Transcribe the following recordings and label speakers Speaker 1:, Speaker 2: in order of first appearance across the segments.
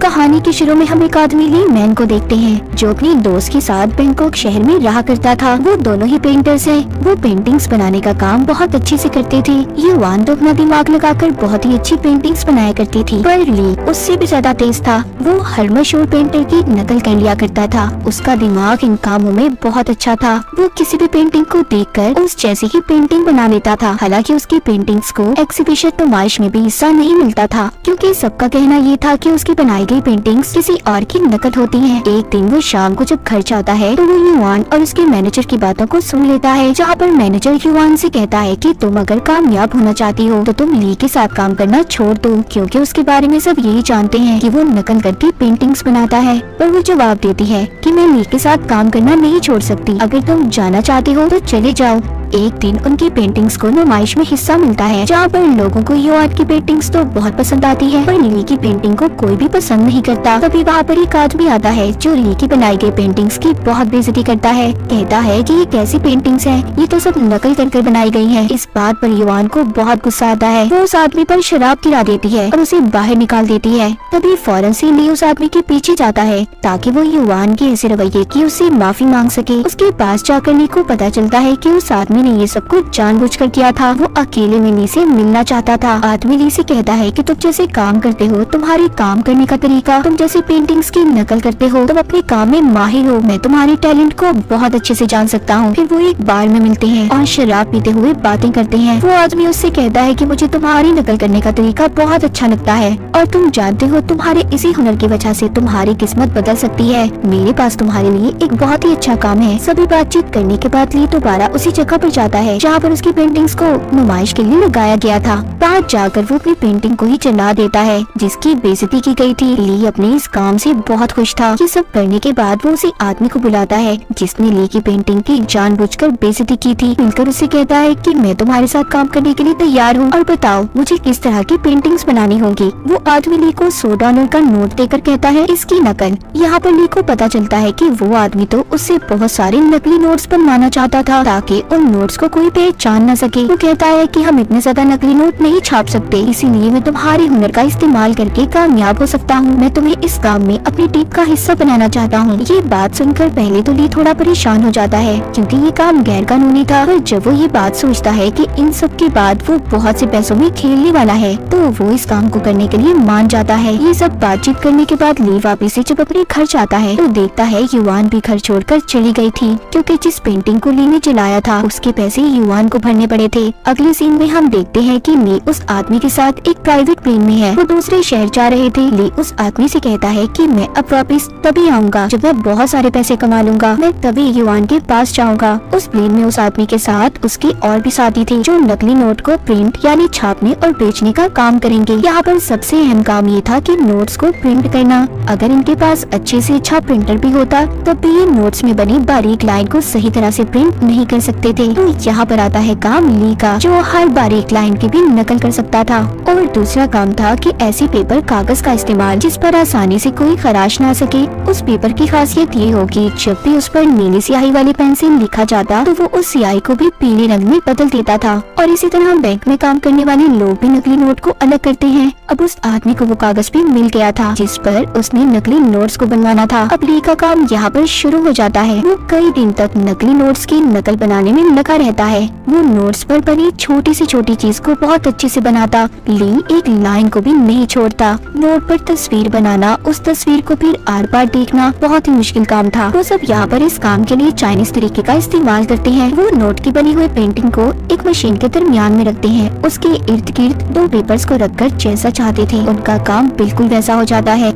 Speaker 1: कहानी के शुरू में हम एक आदमी ली मैन को देखते हैं जो अपनी दोस्त के साथ बैंकॉक शहर में रहा करता था। वो दोनों ही पेंटर्स हैं। वो पेंटिंग्स बनाने का काम बहुत अच्छे से करते थे। युवान तो अपना दिमाग लगाकर बहुत ही अच्छी पेंटिंग्स बनाया करती थी, पर ली उससे भी ज्यादा तेज था। वो हर मशहूर पेंटर की नकल कर लिया करता था। उसका दिमाग इन कामों में बहुत अच्छा था। वो किसी भी पेंटिंग को देखकर उस जैसी ही पेंटिंग बना लेता था। हालांकि उसकी पेंटिंग्स को एग्जीबिशन नुमाइश में भी हिस्सा नहीं मिलता था, क्योंकि सबका कहना ये था कि उसकी बनाई गई पेंटिंग्स किसी और की नकल होती हैं। एक दिन वो शाम को जब घर जाता है तो वो युवान और उसके मैनेजर की बातों को सुन लेता है, जहाँ पर मैनेजर युवान से कहता है कि तुम अगर कामयाब होना चाहती हो तो तुम ली के साथ काम करना छोड़ दो, क्योंकि उसके बारे में सब यही जानते हैं कि वो नकल करके पेंटिंग्स बनाता है। पर वो जवाब देती है कि मैं ली के साथ काम करना नहीं छोड़ सकती, अगर तुम जाना चाहती हो तो चले जाओ। एक दिन उनकी पेंटिंग्स को नुमाइश में हिस्सा मिलता है, जहाँ पर लोगों को युवान की पेंटिंग्स तो बहुत पसंद आती है, पर ली की पेंटिंग को कोई भी पसंद नहीं करता। तभी वहाँ पर एक आदमी आता है जो ली की बनाई गई पेंटिंग्स की बहुत बेइज्जती करता है। कहता है कि ये कैसी पेंटिंग्स हैं, ये तो सब नकल कर बनाई गई हैं। इस बात पर युवान को बहुत गुस्सा आता है। वो उस आदमी पर शराब गिरा देती है और उसे बाहर निकाल देती है। तभी फौरन से ली उस आदमी के पीछे जाता है ताकि वो युवान के ऐसे रवैये की उससे माफी मांग सके। उसके पास जाकर ली को पता चलता है कि उस आदमी ने ये सब कुछ जानबूझकर किया था। वो अकेले में ली से मिलना चाहता था। आदमी ली से कहता है कि तुम जैसे काम करते हो, तुम्हारे काम करने का तरीका, तुम जैसे पेंटिंग्स की नकल करते हो, तुम अपने काम में माहिर हो, मैं तुम्हारे टैलेंट को बहुत अच्छे से जान सकता हूँ। फिर वो एक बार में मिलते हैं और शराब पीते हुए बातें करते हैं। वो आदमी उससे कहता है कि मुझे तुम्हारी नकल करने का तरीका बहुत अच्छा लगता है और तुम जानते हो तुम्हारे इसी हुनर की वजह से तुम्हारी किस्मत बदल सकती है। मेरे पास तुम्हारे लिए एक बहुत ही अच्छा काम है। सभी बातचीत करने के बाद ली दोबारा उसी जगह पर जाता है जहाँ पर उसकी पेंटिंग्स को नुमाइश के लिए लगाया गया था। बाहर जाकर वो अपनी पेंटिंग को ही जला देता है जिसकी बेइज्जती की गई थी। ली अपने इस काम से बहुत खुश था। ये सब करने के बाद वो उसी आदमी को बुलाता है जिसने ली की पेंटिंग की जानबूझकर बेइज्जती की थी। मिलकर उससे कहता है कि मैं तुम्हारे साथ काम करने के लिए तैयार हूँ और बताओ मुझे किस तरह की पेंटिंग्स बनानी होगी। वो आदमी ली को $100 का नोट देकर कहता है इसकी नकल। यहाँ पर ली को पता चलता है कि वो आदमी तो उससे बहुत सारे नकली नोट्स बनवाना चाहता था ताकि उन नोट्स को कोई पहचान न सके। वो कहता है कि हम इतने ज्यादा नकली नोट नहीं छाप सकते, इसीलिए मैं तुम्हारे हुनर का इस्तेमाल करके कामयाब हो सकता हूँ। मैं तुम्हें इस काम में अपनी टीम का हिस्सा बनाना चाहता हूँ। ये बात सुनकर पहले तो ली थोड़ा परेशान हो जाता है क्योंकि ये काम गैर कानूनी था, पर जब वो ये बात सोचता है कि इन सब के बाद वो बहुत से पैसों में खेलने वाला है तो वो इस काम को करने के लिए मान जाता है। ये सब बातचीत करने के बाद ली वापिस से जब अपने घर जाता है तो देखता है युवान भी घर छोड़कर चली गई थी, क्योंकि जिस पेंटिंग को ली ने जलाया था उसके पैसे युवान को भरने पड़े थे। अगले सीन में हम देखते हैं कि ली उस आदमी के साथ एक प्राइवेट प्लेन में है। वो दूसरे शहर जा रहे थे। ली उस आदमी से कहता है कि मैं अब वापिस तभी आऊंगा जब मैं बहुत सारे पैसे कमा लूंगा, मैं तभी युवान के पास जाऊंगा। उस प्लेन में उस आदमी के साथ उसके और भी साथी थे जो नकली नोट को प्रिंट यानी छापने और बेचने का काम करेंगे। यहाँ पर सबसे अहम काम ये था कि नोट्स को प्रिंट करना। अगर इनके पास अच्छे से अच्छा प्रिंटर भी होता तब भी ये नोट्स में बनी बारीक लाइन को सही तरह से प्रिंट नहीं कर सकते थे। तो यहाँ पर आता है काम ली का, जो हर बारीक लाइन की भी नकल कर सकता था। और दूसरा काम था कि ऐसी पेपर कागज का इस्तेमाल जिस पर आसानी से कोई खराश ना सके। उस पेपर की खासियत ये होगी जब भी उस पर नीली स्याही वाली पेन से लिखा जाता तो वो उस स्याही को भी पीले रंग में बदल देता था। और इसी तरह बैंक में काम करने वाले लोग भी नकली नोट को अलग करते हैं। अब उस आदमी को वो कागज भी मिल गया था जिस पर उसने नकली नोट्स को बनवाना था। अब ली का काम यहाँ पर शुरू हो जाता है। वो कई दिन तक नकली नोट्स की नकल बनाने में लगा रहता है। वो नोट्स पर बनी छोटी से छोटी चीज को बहुत अच्छे से बनाता। ली एक लाइन को भी नहीं छोड़ता। नोट पर तस्वीर बनाना, उस तस्वीर को फिर आर पार देखना बहुत ही मुश्किल काम था। वो सब यहाँ पर इस काम के लिए चाइनीज तरीके का इस्तेमाल करते हैं। वो नोट की बनी हुई पेंटिंग को एक मशीन के दरमियान में रखते हैं। उसके इर्द गिर्द दो पेपर्स को रखकर जैसा चाहते थे उनका काम बिल्कुल वैसा हो जाता है।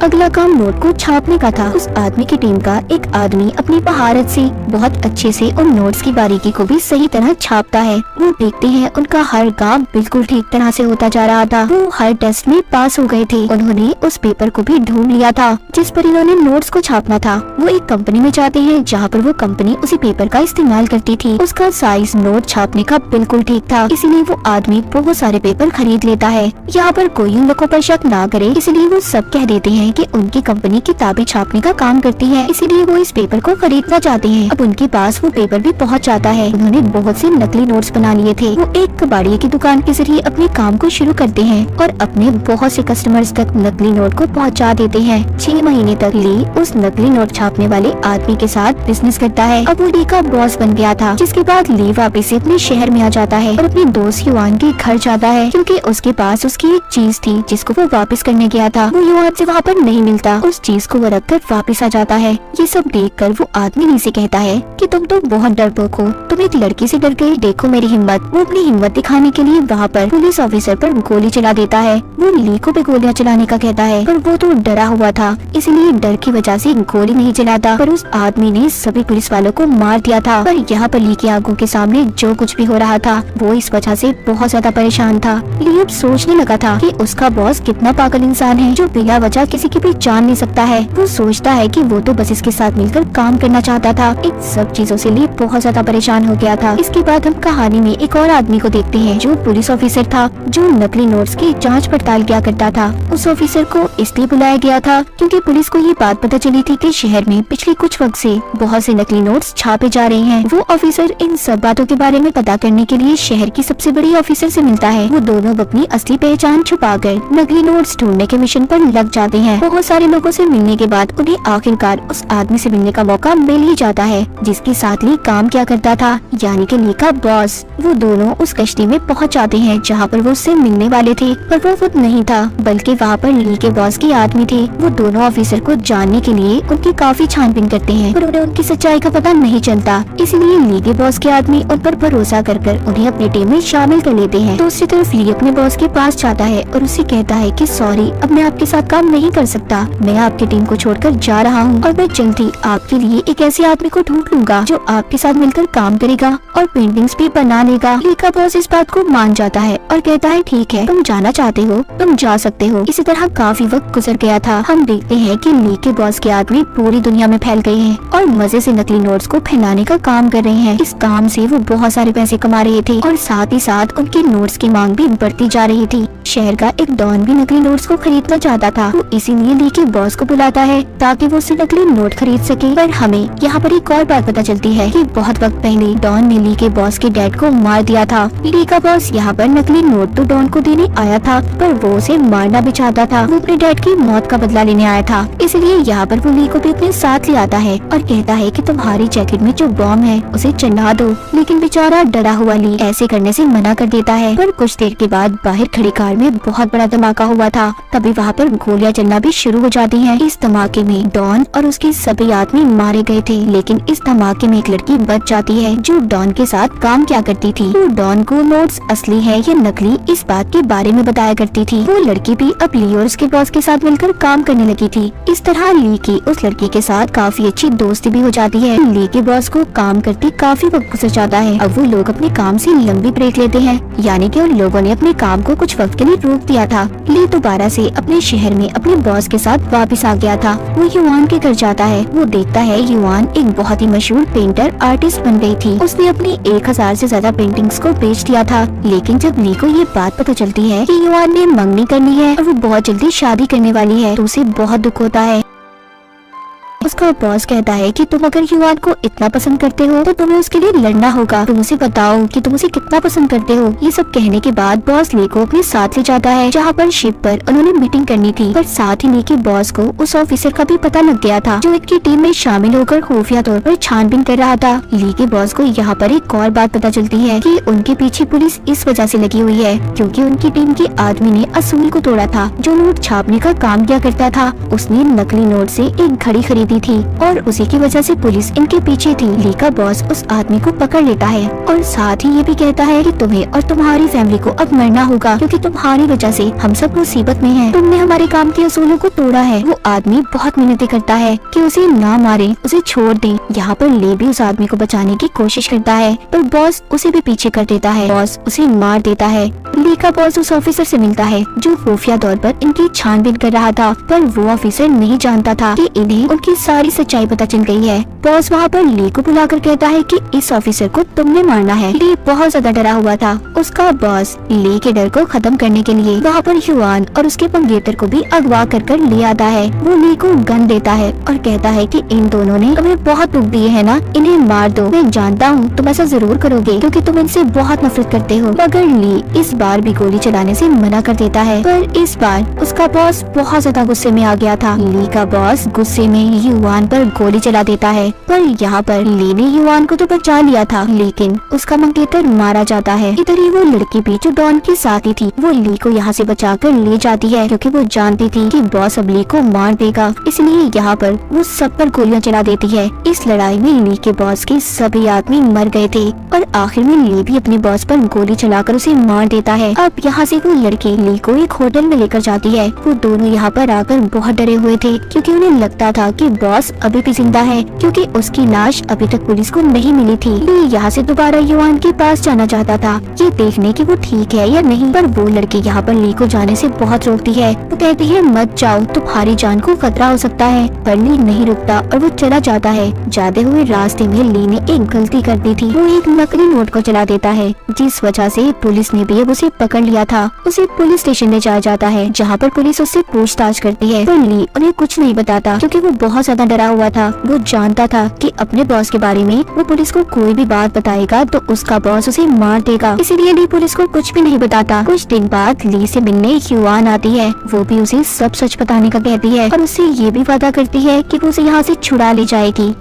Speaker 1: अगला काम नोट को छापने का था। उस आदमी की टीम का एक आदमी अपनी महारत से बहुत अच्छे से उन नोट्स की बारीकी को भी सही तरह छापता है। वो देखते हैं उनका हर काम बिल्कुल ठीक तरह से होता जा रहा था। वो हर टेस्ट में पास हो गए थे। उन्होंने उस पेपर को भी ढूंढ लिया था जिस पर इन्होंने नोट्स को छापना था। वो एक कंपनी में जाते हैं जहाँ पर वो कंपनी उसी पेपर का इस्तेमाल करती थी। उसका साइज नोट छापने का बिल्कुल ठीक था, इसीलिए वो आदमी बहुत सारे पेपर खरीद लेता है। यहाँ पर कोई उन लोगों पर शक ना करे इसलिए वो सब कह देते हैं हैं कि उनकी कंपनी किताबें छापने का काम करती है, इसीलिए वो इस पेपर को खरीदना चाहते हैं। अब उनके पास वो पेपर भी पहुंच जाता है। उन्होंने बहुत से नकली नोट्स बना लिए थे। वो एक कबाड़िए की दुकान के जरिए अपने काम को शुरू करते हैं और अपने बहुत से कस्टमर्स तक नकली नोट को पहुंचा देते हैं। 6 महीने तक ली उस नकली नोट छापने वाले आदमी के साथ बिजनेस करता है। अब वो ली का बॉस बन गया था, जिसके बाद ली वापस से अपने शहर में आ जाता है और अपने दोस्त युआन के घर जाता है, क्योंकि उसके पास उसकी एक चीज थी जिसको वो वापस करने गया था। वो युआन से वहाँ पर नहीं मिलता, उस चीज को वो रख कर वापिस आ जाता है। ये सब देख कर वो आदमी ली से कहता है कि तुम तो बहुत डरपोक हो, तुम एक लड़की से डर गए, देखो मेरी हिम्मत। वो अपनी हिम्मत दिखाने के लिए वहाँ पर पुलिस ऑफिसर पर गोली चला देता है। वो ली को भी गोलियां चलाने का कहता है, पर वो तो डरा हुआ था, इसलिए डर की वजह से गोली नहीं चलाता। पर उस आदमी ने सभी पुलिस वालों को मार दिया था। पर यहाँ पर ली की आंखों के सामने जो कुछ भी हो रहा था, वो इस वजह से बहुत ज्यादा परेशान था। ली अब सोचने लगा था कि उसका बॉस कितना पागल इंसान है, जो बिना वजह किसी की भी जान ले सकता है। वो सोचता है कि वो तो बस इसके साथ मिलकर काम करना चाहता था। इन सब चीजों से ली बहुत ज्यादा परेशान हो गया था। इसके बाद हम कहानी में एक और आदमी को देखते हैं, जो पुलिस ऑफिसर था, जो नकली नोट्स की जांच पड़ताल किया करता था। उस ऑफिसर को इसलिए बुलाया गया था क्योंकि पुलिस को ये बात पता चली थी कि शहर में पिछले कुछ वक्त से बहुत से नकली नोट्स छापे जा रहे हैं। वो ऑफिसर इन सब बातों के बारे में पता करने के लिए शहर की सबसे बड़ी ऑफिसर से मिलता है। वो दोनों अपनी असली पहचान छुपाकर नकली नोट्स ढूंढने के मिशन पर लग जाते हैं। बहुत सारे लोगों से मिलने के बाद उन्हें आखिरकार उस आदमी से मिलने का मौका मिल ही जाता है, जिसके साथ ली काम किया करता था, यानी कि ली का बॉस। वो दोनों उस कश्ती में पहुंच जाते हैं जहाँ पर वो उससे मिलने वाले थे, पर वो खुद नहीं था, बल्कि वहाँ पर ली के बॉस की आदमी थे। वो दोनों ऑफिसर को जानने के लिए उनकी काफी छानबीन करते हैं, पर उन्हें उनकी सच्चाई का पता नहीं चलता। इसलिए ली के बॉस के आदमी उन पर भरोसा कर उन्हें अपनी टीम में शामिल कर लेते हैं। दूसरी तरफ ली अपने बॉस के पास जाता है और उसे कहता है कि सॉरी, अब मैं आपके साथ काम नहीं कर सकता, मैं आपकी टीम को छोड़कर जा रहा हूँ और मैं जल्दी आपके लिए एक ऐसे आदमी को ढूंढ लूंगा जो आपके साथ मिलकर काम करेगा और पेंटिंग्स भी बना लेगा। ली का बॉस इस बात को मान जाता है और कहता है ठीक है, तुम जाना चाहते हो, तुम जा सकते हो। इसी तरह काफी वक्त गुजर गया था। हम देखते हैं कि ली के बॉस के आदमी पूरी दुनिया में फैल गए हैं और मजे से नकली नोट्स को फैलाने का काम कर रहे हैं। इस काम से वो बहुत सारे पैसे कमा रहे थे और साथ ही साथ उनके नोट्स की मांग भी बढ़ती जा रही थी। शहर का एक डॉन भी नकली नोट्स को खरीदना चाहता था। वो इसीलिए ली के बॉस को बुलाता है ताकि वो उससे नकली नोट खरीद सके। पर हमें यहाँ पर एक और बात पता चलती है कि बहुत वक्त पहले डॉन ने ली के बॉस के डैड को मार दिया था। ली का बॉस यहाँ पर नकली नोट तो डॉन को देने आया था, पर वो उसे मारना भी चाहता था। वो अपने डैड की मौत का बदला लेने आया था, इसलिए यहाँ पर वो ली को भी अपने साथ ले आता है और कहता है कि तुम्हारी जैकेट में जो बॉम्ब है उसे चला दो। लेकिन बेचारा डरा हुआ ली ऐसे करने से मना कर देता है। पर कुछ देर के बाद बाहर खड़ी कार में बहुत बड़ा धमाका हुआ था। तभी वहाँ पर गोलियां चलना भी शुरू हो जाती हैं। इस धमाके में डॉन और उसके सभी आदमी मारे गए थे, लेकिन इस धमाके में एक लड़की बच जाती है जो डॉन के साथ काम किया करती थी। वो डॉन को नोट्स असली है या नकली इस बात के बारे में बताया करती थी। वो लड़की भी अब ली और उसके बॉस के साथ मिलकर काम करने लगी थी। इस तरह ली की उस लड़की के साथ काफी अच्छी दोस्ती भी हो जाती है। ली के बॉस को काम करते काफी वक्त गुजर जाता है। अब वो लोग अपने काम से लंबी ब्रेक लेते हैं, यानी कि उन लोगों ने अपने काम को कुछ वक्त के लिए रोक दिया था। ली दोबारा से अपने शहर में अपने बॉस के साथ वापस आ गया था। वो युआन के घर जाता है। वो देखता है युआन एक बहुत ही मशहूर पेंटर आर्टिस्ट बन गई थी। उसने अपनी 1000 से ज्यादा पेंटिंग्स को बेच दिया था। लेकिन जब ली को ये बात पता चलती है कि युआन ने मंगनी करनी है और वो बहुत जल्दी शादी करने वाली है, तो उसे बहुत दुख होता है। उसका बॉस कहता है कि तुम अगर युआन को इतना पसंद करते हो तो तुम्हें उसके लिए लड़ना होगा। तुम उसे बताओ कि तुम उसे कितना पसंद करते हो। ये सब कहने के बाद बॉस ली को अपने साथ ले जाता है, जहाँ पर शिप पर उन्होंने मीटिंग करनी थी। पर साथ ही ली के बॉस को उस ऑफिसर का भी पता लग गया था जो इनकी टीम में शामिल होकर खुफिया तौर पर छानबीन कर रहा था। ली के बॉस को यहाँ पर एक और बात पता चलती है कि उनके पीछे पुलिस इस वजह से लगी हुई है क्योंकि उनकी टीम के आदमी ने असूल को तोड़ा था, जो नोट छापने का काम किया करता था। उसने नकली नोट से एक घड़ी खरीदी थी और उसी की वजह से पुलिस इनके पीछे थी। ली का बॉस उस आदमी को पकड़ लेता है और साथ ही ये भी कहता है कि तुम्हें और तुम्हारी फैमिली को अब मरना होगा क्योंकि तुम्हारी वजह से हम सब मुसीबत में हैं। तुमने हमारे काम के असूलों को तोड़ा है। वो आदमी बहुत मिन्नतें करता है कि उसे ना मारे, उसे छोड़ दे। यहाँ पर ले भी उस आदमी को बचाने की कोशिश करता है, पर बॉस उसे भी पीछे कर देता है। बॉस उसे मार देता है। ली का बॉस उस ऑफिसर से मिलता है जो खुफिया तौर पर इनकी छानबीन कर रहा था, पर वो ऑफिसर नहीं जानता था कि इन्हें उनकी सारी सच्चाई पता चल गई है। बॉस वहाँ पर ली को बुलाकर कहता है कि इस ऑफिसर को तुमने मारना है। ली बहुत ज्यादा डरा हुआ था। उसका बॉस ली के डर को खत्म करने के लिए वहाँ पर युआन और उसके मंगेतर को भी अगवा कर ले आता है। वो ली को गन देता है और कहता है कि इन दोनों ने तुम्हें बहुत दुख दिए है ना, इन्हें मार दो। मैं जानता हूँ तुम ऐसा जरूर करोगे क्योंकि तुम इनसे बहुत नफरत करते हो। मगर ली इस बार भी गोली चलाने से मना कर देता है। पर इस बार उसका बॉस बहुत ज्यादा गुस्से में आ गया था। ली का बॉस गुस्से में युआन पर गोली चला देता है। पर यहाँ पर ली ने युआन को तो बचा लिया था, लेकिन उसका मंगेतर मारा जाता है। इधर ही वो लड़की भी जो डॉन के साथ ही थी, वो ली को यहाँ से बचाकर ले जाती है क्योंकि वो जानती थी कि बॉस अब ली को मार देगा। इसलिए यहाँ पर वो सब पर गोलियां चला देती है। इस लड़ाई में ली के बॉस के सभी आदमी मर गए थे और आखिर में ली भी अपने बॉस पर गोली चलाकर उसे मार देता है। अब यहाँ से वो लड़की ली को एक होटल में लेकर जाती है। वो दोनों यहाँ पर आकर बहुत डरे हुए थे क्योंकि उन्हें लगता था कि बॉस अभी भी जिंदा है, क्योंकि उसकी लाश अभी तक पुलिस को नहीं मिली थी। ली यहाँ से दोबारा युआन के पास जाना चाहता था, ये देखने कि वो ठीक है या नहीं, पर वो लड़की यहाँ पर ली को जाने से बहुत रोकती है। वो कहती है मत जाओ, तुम्हारी जान को खतरा हो सकता है। पर ली नहीं रुकता और वो चला जाता है। जाते हुए रास्ते में ली ने एक गलती कर दी थी। वो एक नकली नोट को चला देता है, जिस वजह से पुलिस ने भी अब उसे पकड़ लिया था। उसे पुलिस स्टेशन ले जाया जाता है, जहाँ पर पुलिस उससे पूछताछ करती है। पर ली उन्हें कुछ नहीं बताता क्योंकि वो बहुत ज्यादा डरा हुआ था। वो जानता था कि अपने बॉस के बारे में वो पुलिस को कोई भी बात बताएगा तो उसका बॉस उसे मार देगा। इसीलिए ली पुलिस को कुछ भी नहीं बताता। कुछ दिन बाद ली से मिलने युआन आती है। वो भी उसे सब सच बताने का कहती है और उससे ये भी वादा करती है कि वो उसे यहाँ से छुड़ा ले जाएगी।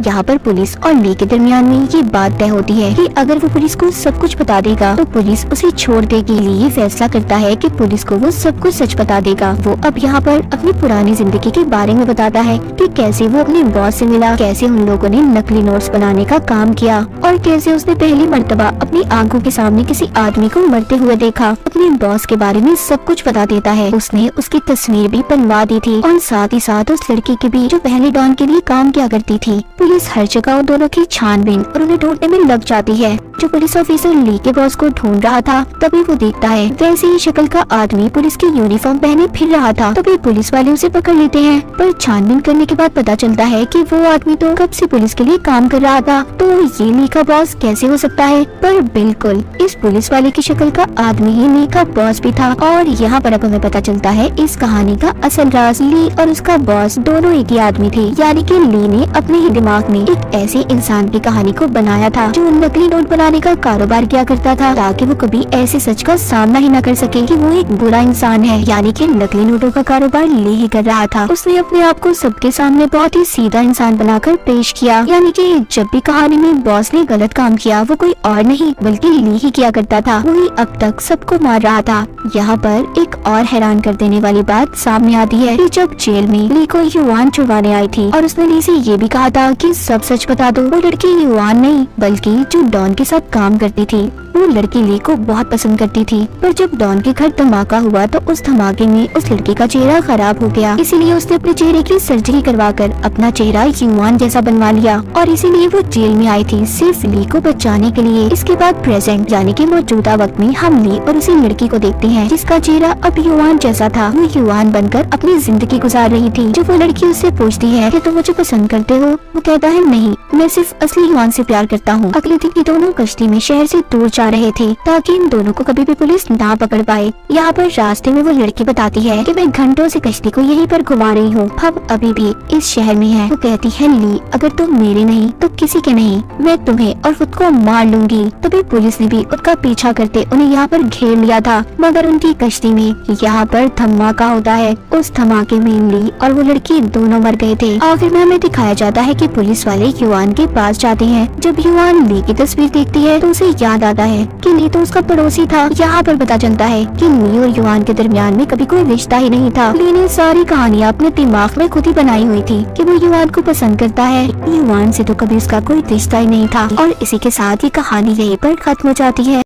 Speaker 1: यहाँ पर पुलिस और ली के दरमियान में ये बात तय होती है कि अगर वो पुलिस को सब कुछ बता देगा तो पुलिस उसे छोड़ देगी। ली ये फैसला करता है कि पुलिस को वो सब कुछ सच बता देगा। वो अब यहाँ पर अपनी पुरानी जिंदगी के बारे में बताता है कि कैसे वो अपने बॉस से मिला, कैसे उन लोगों ने नकली नोट्स बनाने का काम किया और कैसे उसने पहली मर्तबा अपनी आंखों के सामने किसी आदमी को मरते हुए देखा। अपने बॉस के बारे में सब कुछ बता देता है। उसने उसकी तस्वीर भी बनवा दी थी और साथ ही साथ उस लड़की की भी जो पहले डॉन के लिए काम किया करती थी। पुलिस हर जगह उन दोनों की छानबीन और उन्हें ढूंढने में लग जाती है। जो पुलिस ऑफिसर ली के बॉस को ढूंढ रहा था तभी वो देखता है वैसे ही शक्ल का आदमी पुलिस की यूनिफॉर्म पहने फिर रहा था। तभी पुलिस वाले उसे पकड़ लेते हैं, पर छानबीन करने के बाद पता चलता है कि वो आदमी तो कब से पुलिस के लिए काम कर रहा था। तो ये ली का बॉस कैसे हो सकता है? पर बिल्कुल इस पुलिस वाले की शक्ल का आदमी ही ली का बॉस भी था। और यहाँ पर अब हमें पता चलता है इस कहानी का असल राज। ली और उसका बॉस दोनों एक ही आदमी थे, यानी कि ली ने अपने ही दिमाग में एक ऐसे इंसान की कहानी को बनाया था जो नकली नोट बनाने का कारोबार किया करता था, ताकि वो कभी ऐसे सच का सामना ही न कर सके कि वो एक बुरा इंसान है। यानी कि नकली नोटों का कारोबार ली ही कर रहा था। उसने अपने आप को सबके सामने बहुत ही सीधा इंसान बनाकर पेश किया, यानी कि जब भी कहानी में बॉस ने गलत काम किया वो कोई और नहीं बल्कि ली ही किया करता था। वही अब तक सबको मार रहा था। यहाँ पर एक और हैरान कर देने वाली बात सामने आती है कि जब जेल में ली को युआन छुड़वाने आई थी और उसने ली से ये भी कहा था कि सब सच बता दो, वो लड़की युआन नहीं बल्कि जो डॉन के साथ काम करती थी। वो लड़की ली को बहुत पसंद करती थी, पर जब डॉन के घर धमाका हुआ तो उस धमाके में उस लड़की का चेहरा खराब हो गया। इसीलिए उसने अपने चेहरे की सर्जरी करवाकर अपना चेहरा युआन जैसा बनवा लिया और इसीलिए वो जेल में आई थी सिर्फ ली को बचाने के लिए। इसके बाद प्रेजेंट यानी कि मौजूदा वक्त में हम ली और उसी लड़की को देखते हैं जिसका चेहरा अब युआन जैसा था। वो युआन बनकर अपनी जिंदगी गुजार रही थी। जब वो लड़की उससे पूछती है कि तुम मुझे पसंद करते हो, वो कहता है नहीं, मैं सिर्फ असली युआन से प्यार करता हूँ। अगले दिन ये दोनों कश्ती में शहर से दूर जा रहे थे ताकि इन दोनों को कभी भी पुलिस ना पकड़ पाए। यहाँ पर रास्ते में वो लड़की बताती है कि मैं घंटों से कश्ती को यहीं पर घुमा रही हूँ, हम अभी भी इस शहर में हैं। वो कहती है ली अगर तुम मेरे नहीं तो किसी के नहीं, मैं तुम्हें और खुद को मार लूंगी। तभी पुलिस ने भी उनका पीछा करते उन्हें यहाँ पर घेर लिया था, मगर उनकी कश्ती में यहाँ पर धमाका होता है। उस धमाके में ली और वो लड़की दोनों मर गए थे। आखिर में हमें दिखाया जाता है कि पुलिस वाले युआन के पास जाते हैं। जब युआन ली की तस्वीर देखती है तो उसे याद आता है कि ली तो उसका पड़ोसी था। यहाँ पर पता चलता है कि ली और युआन के दरमियान में कभी कोई रिश्ता ही नहीं था। ली ने सारी कहानियाँ अपने दिमाग में खुद ही बनाई हुई थी कि वो युआन को पसंद करता है। युआन से तो कभी उसका कोई रिश्ता ही नहीं था। और इसी के साथ ये कहानी यहीं पर खत्म हो जाती है।